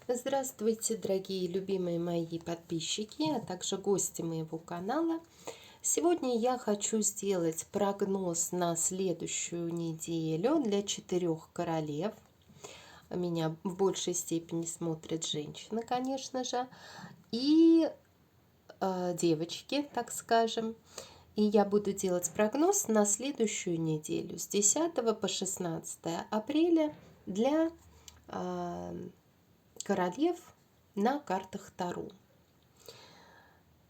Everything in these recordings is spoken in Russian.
Здравствуйте, дорогие любимые мои подписчики, а также гости моего канала. Сегодня я хочу сделать прогноз на следующую неделю для 4 королев. Меня в большей степени смотрят женщины, конечно же, и девочки, так скажем. И я буду делать прогноз на следующую неделю с 10 по 16 апреля для королев на картах Таро.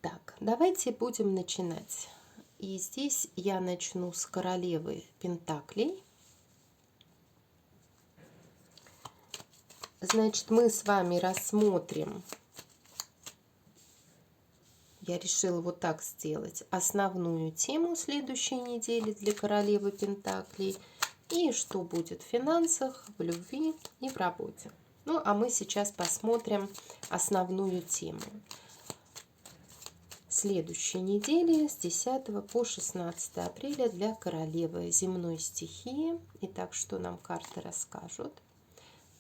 Так, давайте будем начинать. И здесь я начну с королевы Пентаклей. Значит, мы с вами рассмотрим, я решила вот так сделать, основную тему следующей недели для королевы Пентаклей и что будет в финансах, в любви и в работе. Ну, а мы сейчас посмотрим основную тему следующей недели с 10 по 16 апреля для королевы земной стихии. Итак, что нам карты расскажут?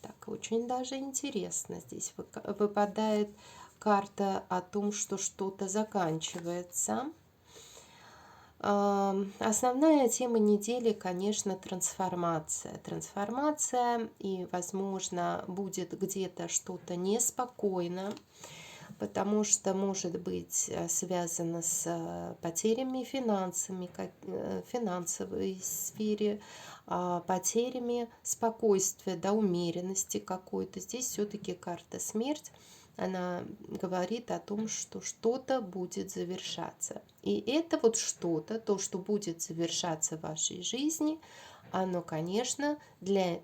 Так, очень даже интересно. Здесь выпадает карта о том, что что-то заканчивается. Основная тема недели, конечно, трансформация. Трансформация, и, возможно, будет где-то что-то неспокойно, потому что может быть связано с потерями финансами, в финансовой сфере, потерями спокойствия, да, умеренности какой-то. Здесь все-таки карта смерть. Она говорит о том, что что-то будет завершаться. И это вот что-то, то, что будет завершаться в вашей жизни, оно, конечно, для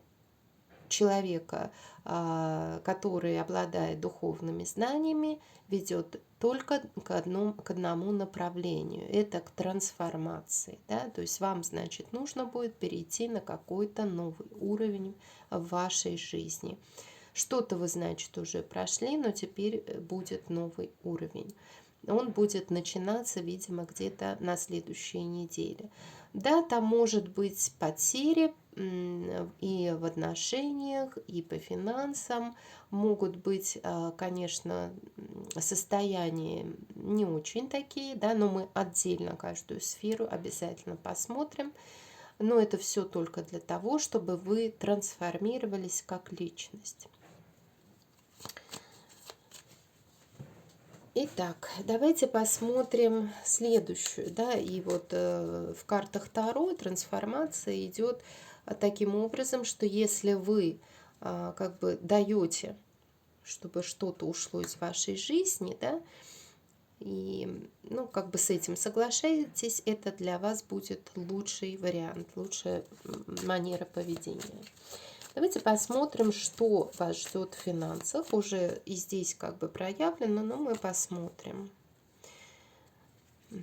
человека, который обладает духовными знаниями, ведет только к одному направлению. Это к трансформации. Да? То есть вам, значит, нужно будет перейти на какой-то новый уровень в вашей жизни. Что-то вы, значит, уже прошли, но теперь будет новый уровень. Он будет начинаться, видимо, где-то на следующей неделе. Да, там может быть потери и в отношениях, и по финансам. Могут быть, конечно, состояния не очень такие, да, но мы отдельно каждую сферу обязательно посмотрим. Но это все только для того, чтобы вы трансформировались как личность. Итак, давайте посмотрим следующую, да, и вот в картах Таро трансформация идет таким образом, что если вы как бы даете, чтобы что-то ушло из вашей жизни, да, и, ну, как бы с этим соглашаетесь, это для вас будет лучший вариант, лучшая манера поведения. Давайте посмотрим, что вас ждет в финансах. Уже и здесь как бы проявлено, но мы посмотрим. В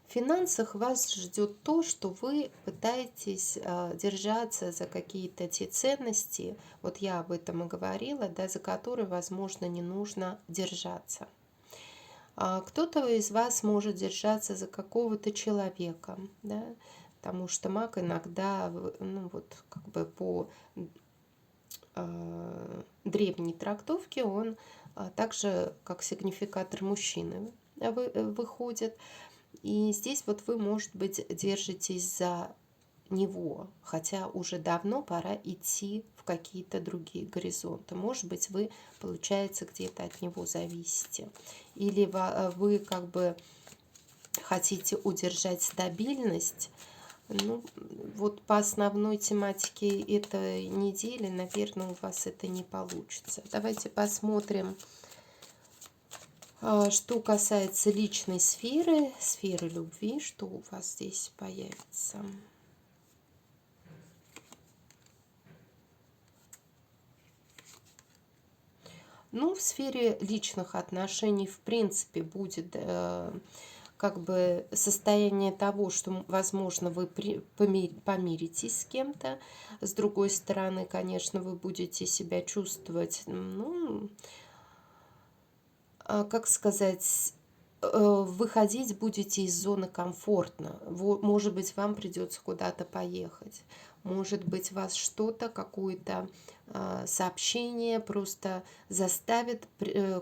финансах вас ждет то, что вы пытаетесь держаться за какие-то те ценности, вот я об этом и говорила, да, за которые, возможно, не нужно держаться. Кто-то из вас может держаться за какого-то человека, да, потому что маг иногда, ну вот как бы по древней трактовке он также как сигнификатор мужчины выходит. И здесь вот вы, может быть, держитесь за него, хотя уже давно пора идти в какие-то другие горизонты. Может быть, вы, получается, где-то от него зависите. Или вы как бы хотите удержать стабильность. Ну, вот по основной тематике этой недели, наверное, у вас это не получится. Давайте посмотрим, что касается личной сферы, сферы любви, что у вас здесь появится. Ну, в сфере личных отношений, в принципе, будет как бы состояние того, что, возможно, вы помиритесь с кем-то. С другой стороны, конечно, вы будете себя чувствовать, ну, как сказать, выходить будете из зоны комфортно. Может быть, вам придется куда-то поехать. Может быть, вас что-то, какое-то сообщение просто заставит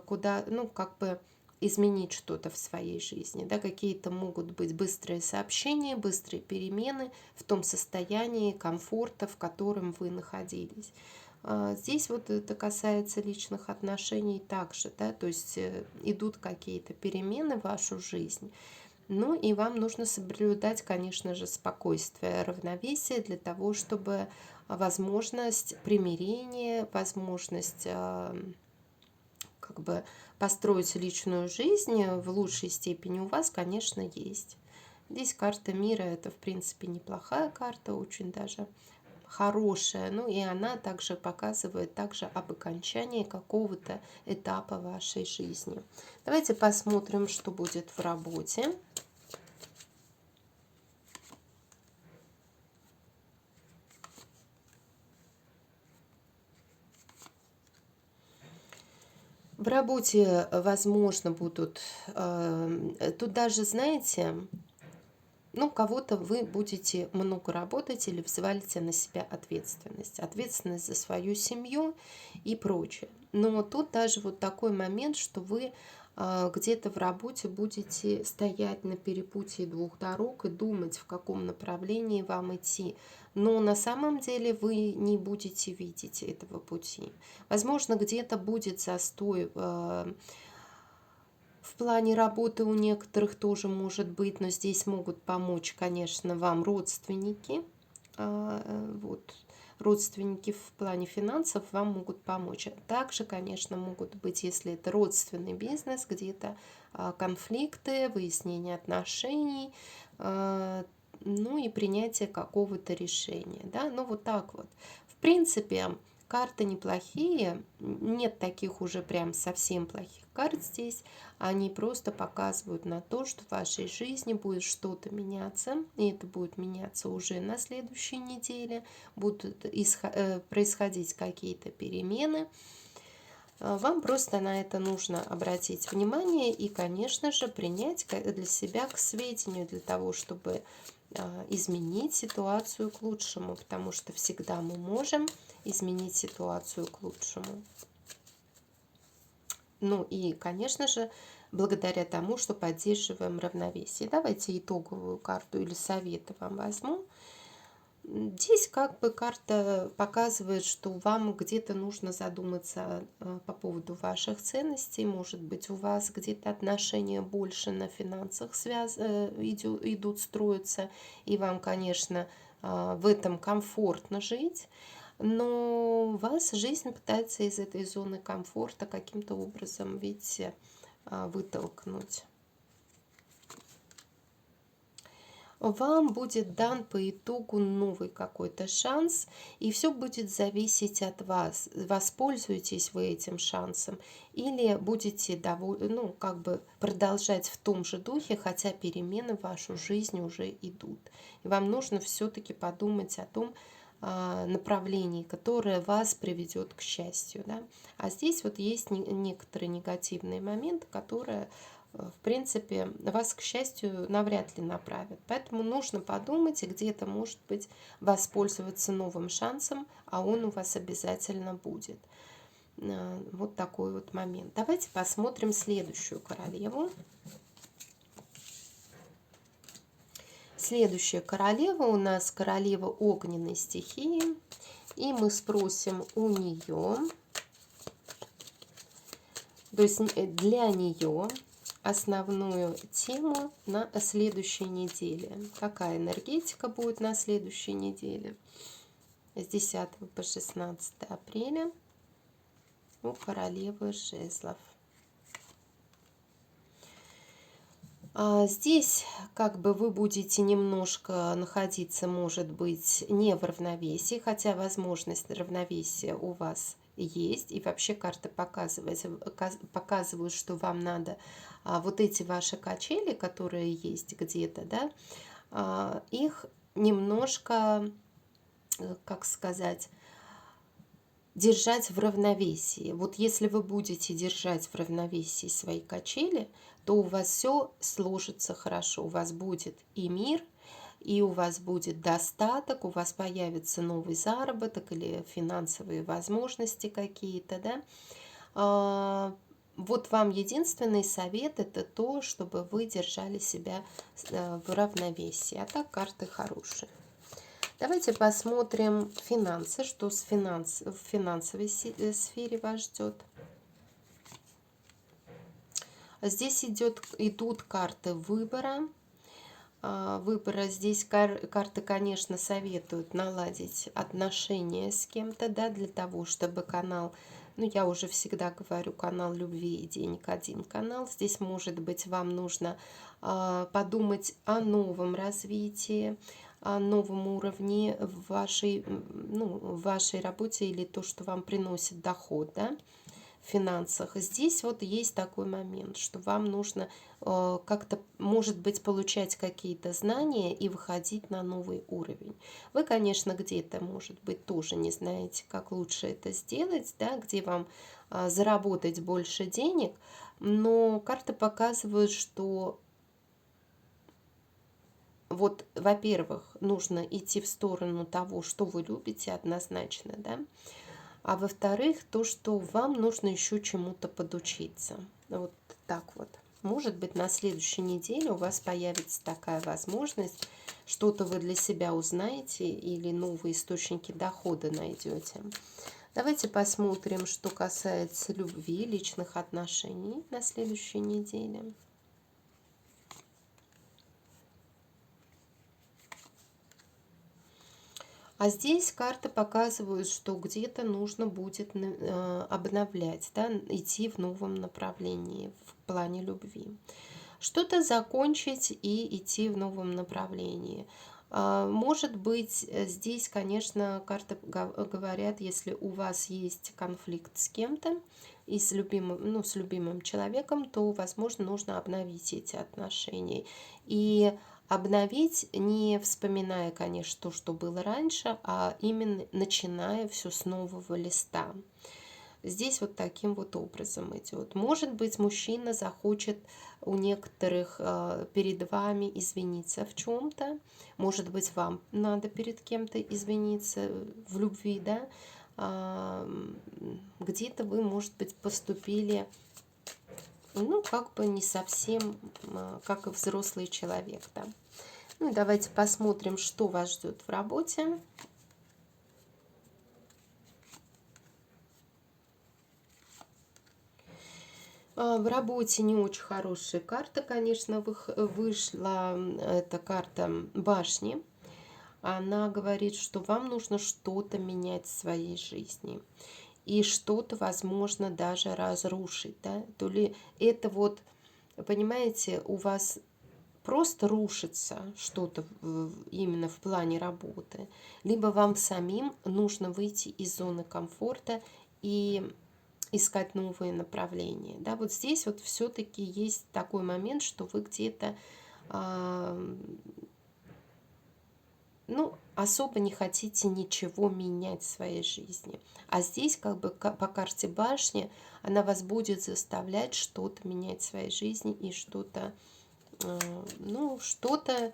куда, ну, как бы изменить что-то в своей жизни. Да? Какие-то могут быть быстрые сообщения, быстрые перемены в том состоянии комфорта, в котором вы находились. Здесь вот это касается личных отношений также, да, то есть идут какие-то перемены в вашу жизнь. Ну и вам нужно соблюдать, конечно же, спокойствие, равновесие для того, чтобы возможность примирения, возможность как бы построить личную жизнь в лучшей степени у вас, конечно, есть. Здесь карта мира, это, в принципе, неплохая карта, очень даже хорошая. Ну и она также показывает также об окончании какого-то этапа вашей жизни. Давайте посмотрим, что будет в работе. В работе, возможно, будут, тут даже, знаете, ну, кого-то вы будете много работать или взвалите на себя ответственность. Ответственность за свою семью и прочее. Но тут даже вот такой момент, что вы где-то в работе будете стоять на перепутье двух дорог и думать, в каком направлении вам идти. Но на самом деле вы не будете видеть этого пути. Возможно, где-то будет застой в плане работы у некоторых тоже может быть, но здесь могут помочь, конечно, вам родственники. Вот. Родственники в плане финансов вам могут помочь. Также, конечно, могут быть, если это родственный бизнес, где-то конфликты, выяснение отношений, ну и принятие какого-то решения. Да? Ну вот так вот. В принципе, карты неплохие, нет таких уже прям совсем плохих карт здесь. Они просто показывают на то, что в вашей жизни будет что-то меняться, и это будет меняться уже на следующей неделе, будут происходить какие-то перемены. Вам просто на это нужно обратить внимание и, конечно же, принять для себя к сведению, для того, чтобы изменить ситуацию к лучшему, потому что всегда мы можем изменить ситуацию к лучшему. Ну и, конечно же, благодаря тому, что поддерживаем равновесие. Давайте итоговую карту или советы вам возьму. Здесь как бы карта показывает, что вам где-то нужно задуматься по поводу ваших ценностей. Может быть, у вас где-то отношения больше на финансах идут строиться, и вам, конечно, в этом комфортно жить. Но вас жизнь пытается из этой зоны комфорта каким-то образом, видите, вытолкнуть. Вам будет дан по итогу новый какой-то шанс, и все будет зависеть от вас. Воспользуетесь вы этим шансом или будете ну, как бы продолжать в том же духе, хотя перемены в вашу жизнь уже идут. И вам нужно все-таки подумать о том направлении, которое вас приведет к счастью. Да? А здесь вот есть некоторые негативные моменты, которые в принципе, вас, к счастью, навряд ли направят. Поэтому нужно подумать и где-то, может быть, воспользоваться новым шансом, а он у вас обязательно будет. Вот такой вот момент. Давайте посмотрим следующую королеву. Следующая королева у нас королева огненной стихии. И мы спросим у нее, то есть для нее основную тему на следующей неделе. Какая энергетика будет на следующей неделе? С 10 по 16 апреля у королевы жезлов. Здесь как бы вы будете немножко находиться, может быть, не в равновесии, хотя возможность равновесия у вас есть. И вообще карты показывают, что вам надо вот эти ваши качели, которые есть где-то, да, их немножко, как сказать, держать в равновесии. Вот если вы будете держать в равновесии свои качели, то у вас все сложится хорошо. У вас будет и мир, и у вас будет достаток, у вас появится новый заработок или финансовые возможности какие-то, да. Вот вам единственный совет — это то, чтобы вы держали себя в равновесии. А так карты хорошие. Давайте посмотрим финансы, что в финансовой сфере вас ждет. Здесь идут карты выбора. Здесь карты, конечно, советуют наладить отношения с кем-то, да, для того, чтобы канал, ну, я уже всегда говорю, канал любви и денег один канал. Здесь, может быть, вам нужно подумать о новом развитии, о новом уровне в вашей, ну, в вашей работе или то, что вам приносит доход, да, в финансах. Здесь вот есть такой момент, что вам нужно как-то, может быть, получать какие-то знания и выходить на новый уровень. Вы, конечно, где-то, может быть, тоже не знаете, как лучше это сделать, да, где вам заработать больше денег, но карты показывают, что вот, во-первых, нужно идти в сторону того, что вы любите однозначно, да, а во-вторых, то, что вам нужно еще чему-то подучиться. Вот так вот. Может быть, на следующей неделе у вас появится такая возможность, что-то вы для себя узнаете или новые источники дохода найдете. Давайте посмотрим, что касается любви, личных отношений на следующей неделе. А здесь карты показывают, что где-то нужно будет обновлять, да, идти в новом направлении в плане любви. Что-то закончить и идти в новом направлении. Может быть, здесь, конечно, карты говорят, если у вас есть конфликт с кем-то и с любимым, ну, с любимым человеком, то, возможно, нужно обновить эти отношения. И обновить, не вспоминая, конечно, то, что было раньше, а именно начиная все с нового листа. Здесь вот таким вот образом идет. Может быть, мужчина захочет у некоторых перед вами извиниться в чем-то. Может быть, вам надо перед кем-то извиниться в любви, да. Где-то вы, может быть, поступили, ну, как бы не совсем, как и взрослый человек, да. Ну, и давайте посмотрим, что вас ждет в работе. В работе не очень хорошая карта, конечно, вышла. Эта карта башни. Она говорит, что вам нужно что-то менять в своей жизни. И что-то, возможно, даже разрушить. Да? То ли это вот, понимаете, у вас просто рушится что-то именно в плане работы, либо вам самим нужно выйти из зоны комфорта и искать новые направления. Да, вот здесь вот все-таки есть такой момент, что вы где-то ну, особо не хотите ничего менять в своей жизни. А здесь как бы по карте башни она вас будет заставлять что-то менять в своей жизни и что-то, ну, что-то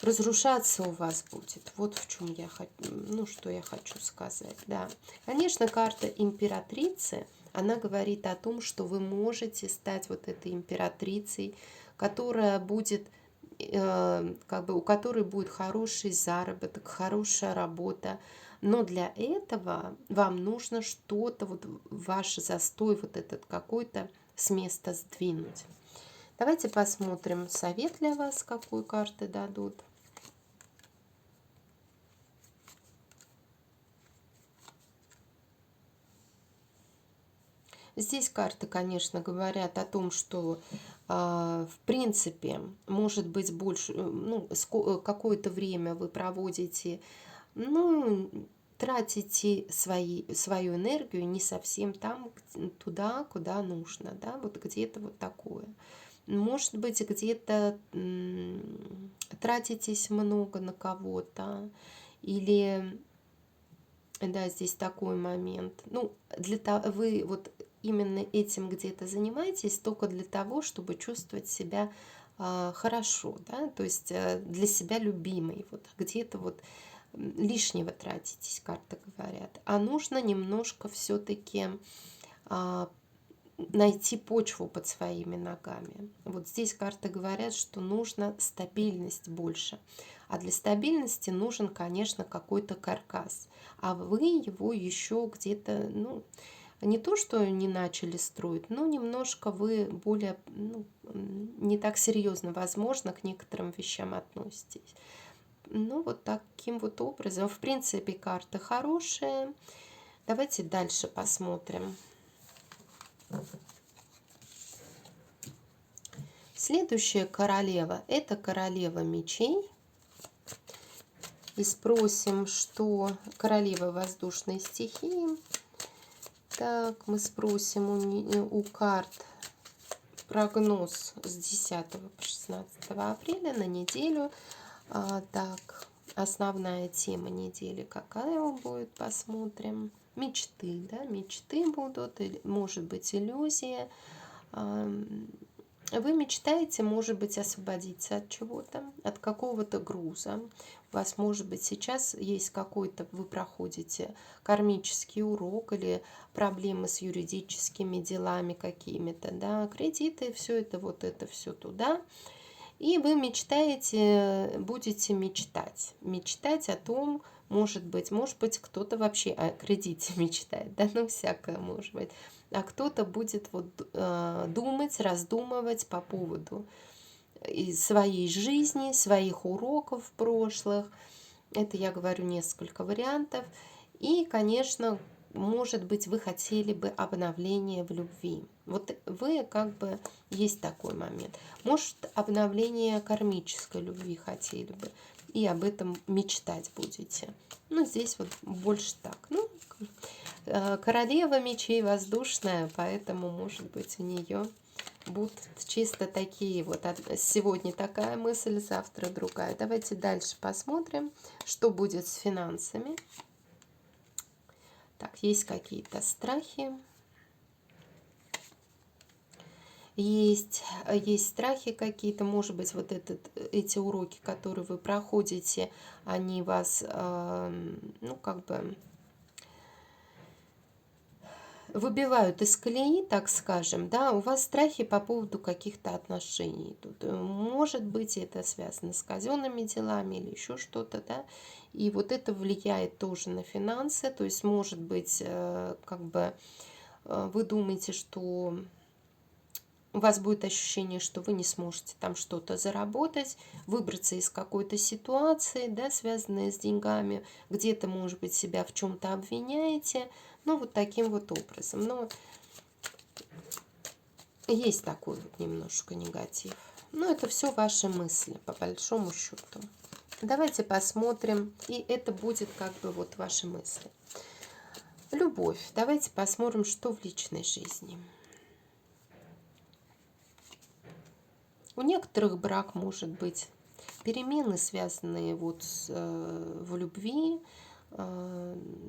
разрушаться у вас будет. Вот в чем я хочу, ну, что я хочу сказать. Да, конечно, карта императрицы, она говорит о том, что вы можете стать вот этой императрицей, которая будет, как бы, у которой будет хороший заработок, хорошая работа. Но для этого вам нужно что-то, вот ваш застой вот этот какой-то с места сдвинуть. Давайте посмотрим совет для вас, какую карты дадут. Здесь карты, конечно, говорят о том, что, в принципе, может быть, больше, ну, какое-то время вы проводите, ну, тратите свою энергию не совсем там, туда, куда нужно, да, вот где-то вот такое. Может быть, где-то тратитесь много на кого-то, или Да, здесь такой момент. Ну, для того, вы вот именно этим где-то занимаетесь только для того, чтобы чувствовать себя хорошо, да, то есть для себя любимой, вот где-то вот лишнего тратитесь, карты говорят. А нужно немножко все-таки найти почву под своими ногами. Вот здесь карты говорят, что нужно стабильность больше. А для стабильности нужен, конечно, какой-то каркас. А вы его еще где-то, ну, не то, что не начали строить, но немножко вы более, ну, не так серьезно, возможно, к некоторым вещам относитесь. Ну, вот таким вот образом. В принципе, карты хорошие. Давайте дальше посмотрим. Следующая королева – это королева мечей. И спросим, что королева воздушной стихии. Так, мы спросим у карт прогноз с 10 по 16 апреля на неделю. Так, основная тема недели какая будет, посмотрим. Мечты, да, мечты будут, может быть, иллюзия. Вы мечтаете, может быть, освободиться от чего-то, от какого-то груза. У вас, может быть, сейчас есть какой-то, вы проходите кармический урок или проблемы с юридическими делами какими-то, да, кредиты, все это все туда. И вы мечтаете, будете мечтать о том, может быть, кто-то вообще о кредите мечтает, да, ну всякое может быть. А кто-то будет вот думать, раздумывать по поводу своей жизни, своих уроков прошлых. Это я говорю несколько вариантов. И, конечно, может быть, вы хотели бы обновления в любви. Вот вы как бы, есть такой момент. Может, обновление кармической любви хотели бы. И об этом мечтать будете. Ну, здесь вот больше так. Ну, королева мечей воздушная, поэтому, может быть, у нее будут чисто такие вот. Сегодня такая мысль, завтра другая. Давайте дальше посмотрим, что будет с финансами. Так, есть какие-то страхи. Есть страхи какие-то, может быть, вот эти уроки, которые вы проходите, они вас, ну, как бы выбивают из колеи, так скажем, да, у вас страхи по поводу каких-то отношений. Тут, может быть, это связано с казенными делами или еще что-то, да, и вот это влияет тоже на финансы, то есть, может быть, как бы вы думаете, что у вас будет ощущение, что вы не сможете там что-то заработать, выбраться из какой-то ситуации, да, связанной с деньгами, где-то, может быть, себя в чем-то обвиняете, ну, вот таким вот образом. Но есть такой вот немножко негатив. Но это все ваши мысли, по большому счету. Давайте посмотрим, и это будет как бы вот ваши мысли. Любовь. Давайте посмотрим, что в личной жизни. У некоторых брак может быть перемены, связанные вот в любви,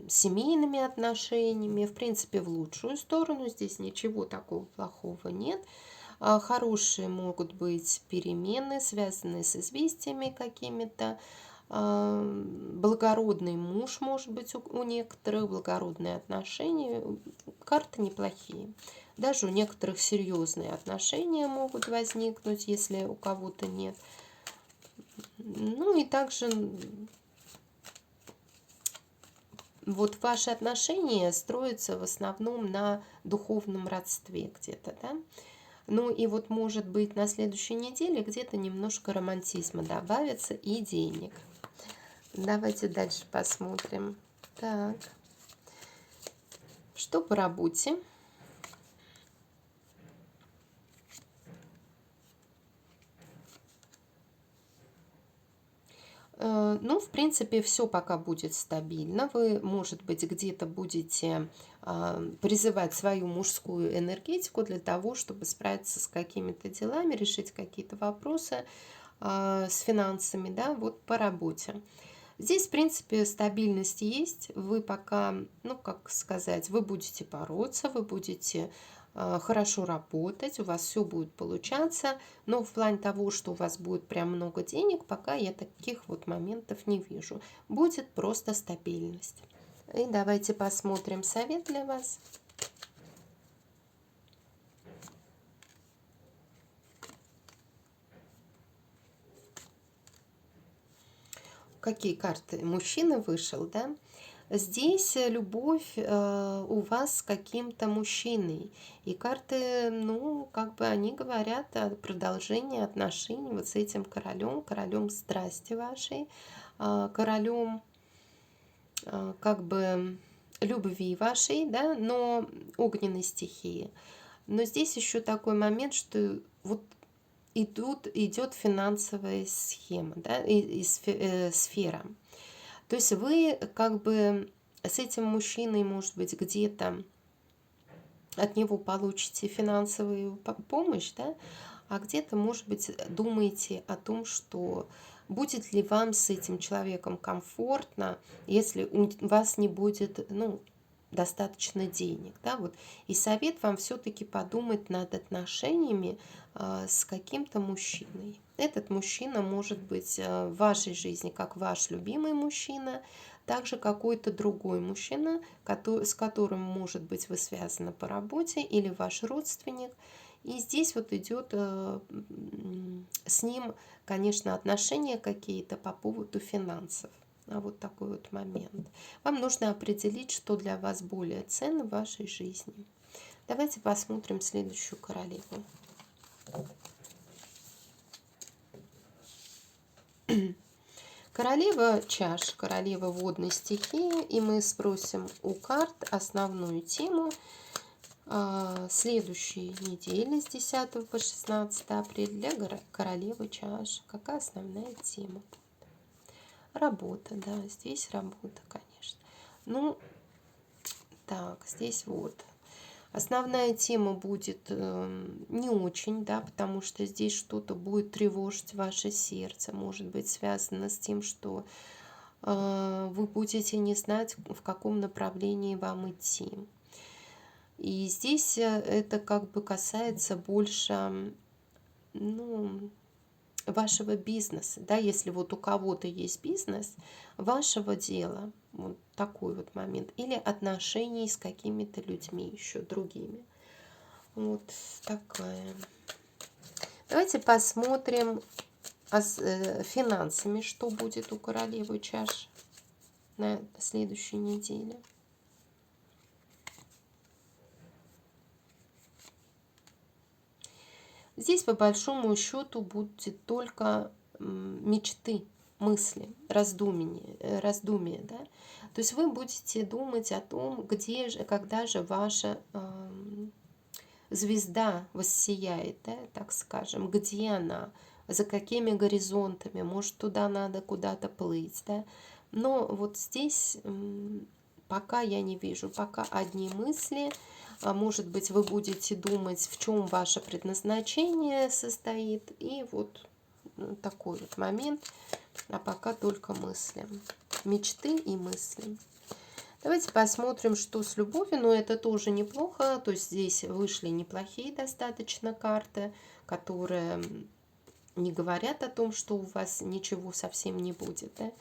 семейными отношениями, в принципе, в лучшую сторону. Здесь ничего такого плохого нет. Хорошие могут быть перемены, связанные с известиями какими-то. Благородный муж, может быть, у некоторых, благородные отношения. Карты неплохие. Даже у некоторых серьезные отношения могут возникнуть, если у кого-то нет. Ну и также вот ваши отношения строятся в основном на духовном родстве где-то, да? Ну и вот, может быть, на следующей неделе где-то немножко романтизма добавится и денег. Давайте дальше посмотрим. Так, что по работе? Ну, в принципе, все пока будет стабильно. Вы, может быть, где-то будете призывать свою мужскую энергетику для того, чтобы справиться с какими-то делами, решить какие-то вопросы с финансами, да, вот по работе. Здесь, в принципе, стабильность есть. Вы пока, ну, как сказать, вы будете бороться, вы будете хорошо работать, у вас все будет получаться, но в плане того, что у вас будет прям много денег, пока я таких вот моментов не вижу. Будет просто стабильность. И давайте посмотрим совет для вас. Какие карты? Мужчина вышел, да? Здесь любовь у вас с каким-то мужчиной. И карты, ну, как бы они говорят о продолжении отношений вот с этим королем, королем страсти вашей, королем как бы любви вашей, да, но огненной стихии. Но здесь еще такой момент, что вот идет финансовая схема, да, сфера. То есть вы как бы с этим мужчиной, может быть, где-то от него получите финансовую помощь, да, а где-то, может быть, думаете о том, что будет ли вам с этим человеком комфортно, если у вас не будет, ну, достаточно денег, да, вот. И совет вам все-таки подумать над отношениями с каким-то мужчиной. Этот мужчина может быть в вашей жизни как ваш любимый мужчина, также какой-то другой мужчина, с которым, может быть, вы связаны по работе, или ваш родственник. И здесь вот идет с ним, конечно, отношения какие-то по поводу финансов. Вот такой вот момент. Вам нужно определить, что для вас более ценно в вашей жизни. Давайте посмотрим следующую королеву. Королева чаш, королева водной стихии. И мы спросим у карт основную тему следующей недели с 10 по 16 апреля для королевы чаш. Какая основная тема? Работа, да, здесь работа, конечно. Ну, так, здесь вот. Основная тема будет не очень, да, потому что здесь что-то будет тревожить ваше сердце, может быть связано с тем, что вы будете не знать, в каком направлении вам идти. И здесь это как бы касается больше, ну, вашего бизнеса, да, если вот у кого-то есть бизнес, вашего дела, вот такой вот момент, или отношений с какими-то людьми еще другими. Вот такая. Давайте посмотрим финансами, что будет у королевы чаш на следующей неделе. Здесь по большому счету будет только мечты, мысли, раздумия, да? То есть вы будете думать о том, где же, когда же ваша звезда воссияет, да, так скажем, где она, за какими горизонтами, может, туда надо куда-то плыть, да? Но вот здесь пока я не вижу, пока одни мысли. Может быть, вы будете думать, в чем ваше предназначение состоит. И вот такой вот момент. А пока только мысли. Мечты и мысли. Давайте посмотрим, что с любовью. Но это тоже неплохо. То есть здесь вышли неплохие достаточно карты, которые не говорят о том, что у вас ничего совсем не будет. Да?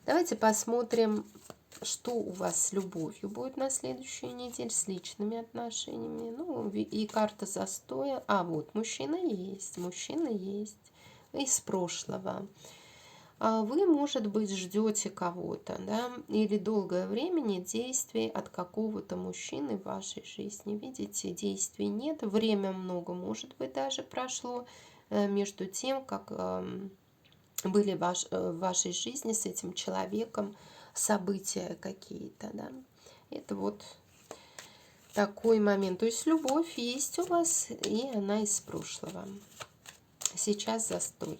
Давайте посмотрим, что у вас с любовью будет на следующей неделе, с личными отношениями. Ну, и карта застоя. А, вот, мужчина есть из прошлого. Вы, может быть, ждете кого-то, да, или долгое время действий от какого-то мужчины в вашей жизни. Видите, действий нет, время много, может быть, даже прошло между тем, как были в вашей жизни с этим человеком события какие-то, да. Это вот такой момент. То есть любовь есть у вас, и она из прошлого. Сейчас застой,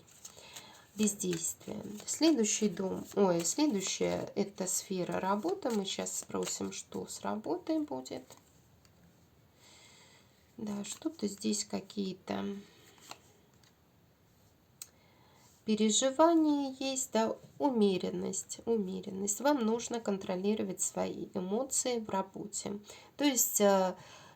бездействие. Следующий дом, следующая это сфера работы. Мы сейчас спросим, что с работой будет. Да, что-то здесь какие-то переживания есть, да, умеренность, умеренность. Вам нужно контролировать свои эмоции в работе. То есть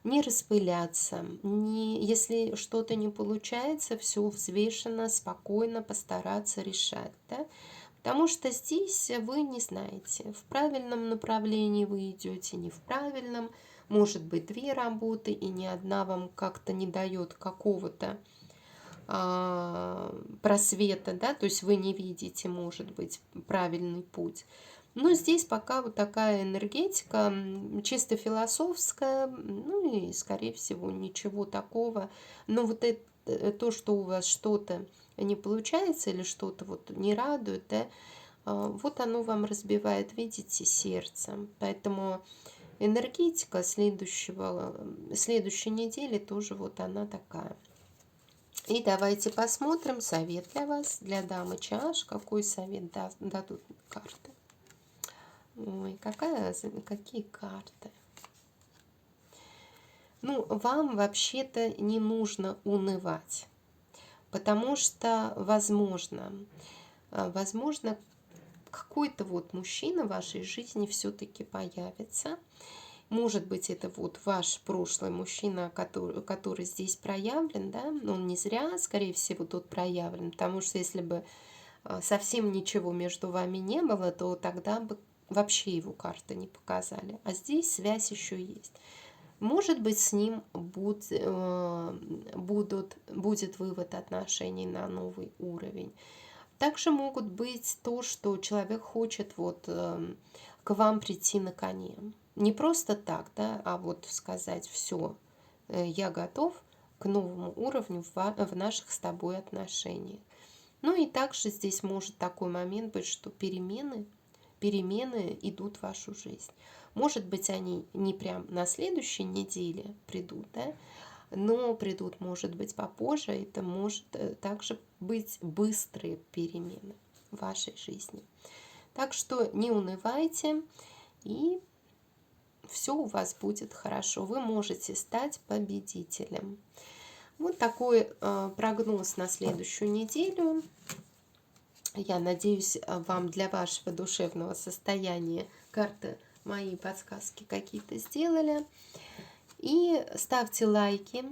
не распыляться, не, если что-то не получается, все взвешенно, спокойно постараться решать, да? Потому что здесь вы не знаете, в правильном направлении вы идете, не в правильном. Может быть, две работы, и ни одна вам как-то не дает какого-то просвета, да, то есть вы не видите, может быть, правильный путь. Но здесь пока вот такая энергетика чисто философская, ну и, скорее всего, ничего такого. Но вот это, то, что у вас что-то не получается или что-то вот не радует, да, вот оно вам разбивает, видите, сердце. Поэтому энергетика следующей недели тоже вот она такая. И давайте посмотрим совет для вас, для дамы чаш. Какой совет дадут карты? Ой, какие карты? Ну, вам вообще-то не нужно унывать, потому что, возможно, какой-то вот мужчина в вашей жизни все-таки появится. Может быть, это вот ваш прошлый мужчина, который здесь проявлен, да, но он не зря, скорее всего, тут проявлен, потому что если бы совсем ничего между вами не было, то тогда бы вообще его карты не показали. А здесь связь еще есть. Может быть, с ним будет вывод отношений на новый уровень. Также могут быть то, что человек хочет вот к вам прийти на коне. Не просто так, да, а вот сказать: все, я готов к новому уровню в наших с тобой отношениях. Ну и также здесь может такой момент быть, что перемены идут в вашу жизнь. Может быть, они не прям на следующей неделе придут, да, но придут, может быть, попозже. Это может также быть быстрые перемены в вашей жизни. Так что не унывайте, и все у вас будет хорошо. Вы можете стать победителем. Вот такой прогноз на следующую неделю. Я надеюсь, вам для вашего душевного состояния карты мои подсказки какие-то сделали. И ставьте лайки,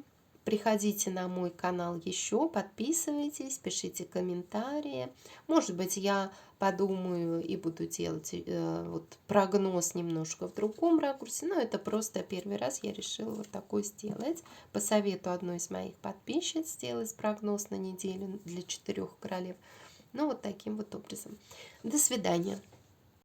приходите на мой канал еще, подписывайтесь, пишите комментарии. Может быть, я подумаю и буду делать вот прогноз немножко в другом ракурсе, но это просто первый раз я решила вот такой сделать. По совету одной из моих подписчиц сделать прогноз на неделю для 4 королев. Ну, вот таким вот образом. До свидания.